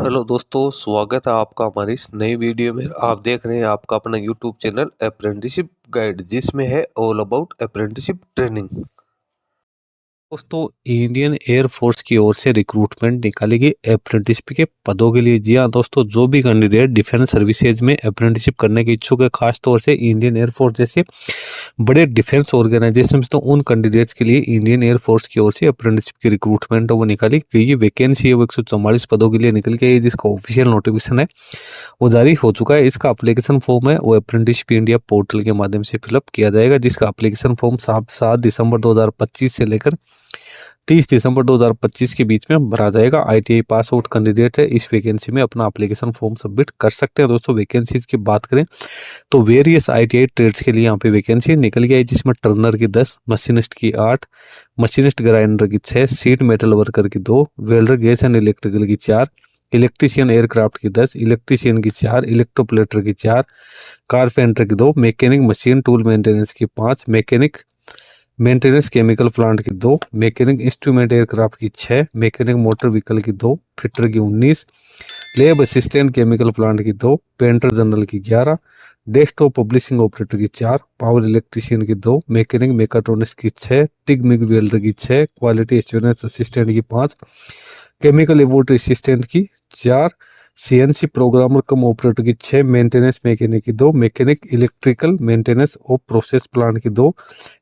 Hello दोस्तों, स्वागत है आपका हमारी इस नई वीडियो में। आप देख रहे हैं आपका अपना यूट्यूब चैनल अप्रेंटिसशिप गाइड, जिसमें है ऑल अबाउट अप्रेंटिसशिप ट्रेनिंग। दोस्तों, इंडियन एयर फोर्स की ओर से रिक्रूटमेंट निकाली गई अप्रेंटिसशिप के पदों के लिए। जी हाँ दोस्तों, जो भी कैंडिडेट डिफेंस सर्विसेज में अप्रेंटिसशिप करने के इच्छुक है, खास तौर से इंडियन एयर फोर्स जैसे बड़े डिफेंस ऑर्गेनाइजेशन, तो उन कैंडिडेट्स के लिए इंडियन एयर फोर्स की ओर से अप्रेंटिसशिप की रिक्रूटमेंट वो निकाली गई। वैकेंसी है वो 144 पदों के लिए निकल के आई, जिसका ऑफिशियल नोटिफिकेशन है वो जारी हो चुका है। इसका एप्लीकेशन फॉर्म है वो अप्रेंटिसशिप इंडिया पोर्टल के माध्यम से फिलअप किया जाएगा, जिसका एप्लीकेशन फॉर्म 7 दिसंबर 2025 से लेकर 30 दिसंबर 2025 के बीच में भरा जाएगा। आईटीआई पास आउट कैंडिडेट है इस वैकेंसी में अपना एप्लीकेशन फॉर्म सबमिट कर सकते हैं। दोस्तों, वैकेंसीज की बात करें तो वेरियस आईटीआई ट्रेड्स के लिए यहाँ पे वैकेंसी निकल गई है, जिसमें टर्नर की 10, मशीनिस्ट की 8, मशीनिस्ट ग्राइंडर की 6, सीट मेटल वर्कर की 2, वेल्डर गैस एंड इलेक्ट्रिकल की 4, इलेक्ट्रीशियन एयरक्राफ्ट की 10, इलेक्ट्रीशियन की 4, इलेक्ट्रोप्लेटर की 4, कारपेंटर की 2, मैकेनिक मशीन टूल मेंटेनेंस की 5, मैकेनिक मेंटेनेंस केमिकल प्लांट की 2, मैकेनिक इंस्ट्रूमेंट एयरक्राफ्ट की 6, मैकेनिक मोटर व्हीकल की 2, फिटर की 19, लैब असिस्टेंट केमिकल प्लांट की 2, पेंटर जनरल की 11, डेस्कटॉप पब्लिशिंग ऑपरेटर की 4, पावर इलेक्ट्रीशियन की 2, मैकेनिक मेकाट्रॉनिक्स की 6, टिग मिग वेल्डर की 6, क्वालिटी एश्योरेंस असिस्टेंट की 5, केमिकल लेबोरेटरी असिस्टेंट की 4, सीएनसी प्रोग्रामर कम ऑपरेटर की 6, मेंटेनेंस मैकेनिक की 2, mechanic electrical maintenance of process plant की 2,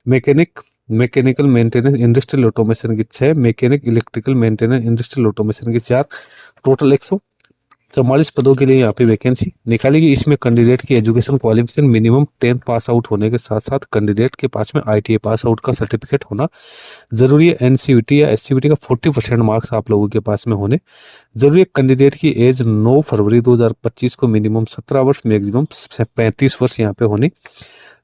मैकेनिकल मेंटेनेंस इंडस्ट्रियल ऑटोमेशन की 6, mechanic electrical maintenance industrial automation की 4, total 144 पदों के लिए यहाँ पे वैकेंसी निकाली गई। इसमें कैंडिडेट की education qualification minimum 10th pass out होने के साथ साथ कैंडिडेट के पास में आईटीआई पास आउट का सर्टिफिकेट होना जरूरी है। एनसीवीटी या एससीवीटी का 40% मार्क्स आप लोगों के पास में होने जरूरी है। कैंडिडेट की एज 9 फरवरी 2025 को मिनिमम 17 वर्ष, मैक्सिमम 35 वर्ष यहाँ पे होनी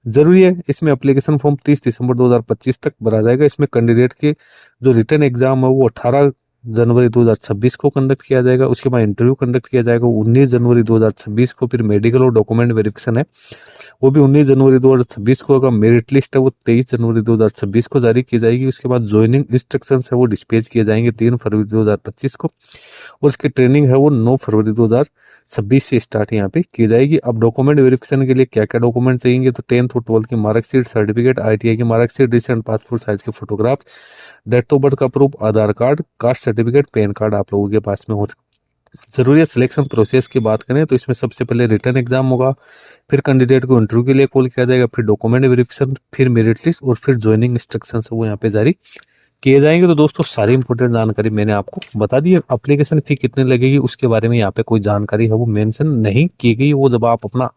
जरूरी है। इसमें एप्लीकेशन फॉर्म 30 दिसंबर 2025 तक भरा जाएगा। इसमें कैंडिडेट के जो रिटर्न एग्जाम है वो 18 जनवरी 2026 को कंडक्ट किया जाएगा। उसके बाद इंटरव्यू कंडक्ट किया जाएगा 19 जनवरी 2026 को। फिर मेडिकल और डॉक्यूमेंट वेरिफिकेशन है वो भी 19 जनवरी 2026 को होगा। मेरिट लिस्ट है वो 23 जनवरी 2026 को जारी की जाएगी। उसके बाद ज्वाइनिंग इंस्ट्रक्शंस है वो डिस्पैच किए जाएंगे 3 फरवरी 2025 को। और उसकी ट्रेनिंग है वो 9 फरवरी 2026 से स्टार्ट यहाँ पे की जाएगी। अब डॉक्यूमेंट वेरिफिकेशन के लिए क्या क्या डॉक्यूमेंट चाहिए, तो 10th और 12th की मार्कशीट, सर्टिफिकेट, आईटीआई की मार्कशीट, रिसेंट पासपोर्ट साइज के फोटोग्राफ, डेट ऑफ बर्थ का proof, Aadhaar card, caste certificate, PAN card आप लोगों के पास में हो जरूरी है। सिलेक्शन प्रोसेस की बात करें तो इसमें सबसे पहले रिटर्न एग्जाम होगा, फिर कैंडिडेट को इंटरव्यू के लिए कॉल किया जाएगा, फिर डॉक्यूमेंट वेरिफिकेशन, फिर मेरिट लिस्ट और फिर ज्वाइनिंग इंस्ट्रक्शंस वो यहाँ पे जारी किए जाएंगे। तो दोस्तों, सारी इंपॉर्टेंट जानकारी मैंने आपको बता दी है। एप्लीकेशन फी कितने लगेगी उसके बारे में यहाँ पे कोई जानकारी है वो मेंशन नहीं की गई। वो जब आप अपना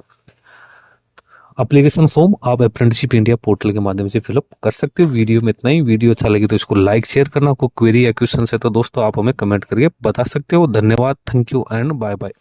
एप्लीकेशन फॉर्म आप अप्रेंटिसशिप इंडिया पोर्टल के माध्यम से फिलअप कर सकते हो। वीडियो में इतना ही। वीडियो अच्छा लगे तो इसको लाइक शेयर करना। कोई क्वेरी या क्वेश्चन है तो दोस्तों आप हमें कमेंट करके बता सकते हो। धन्यवाद, thank you and bye bye.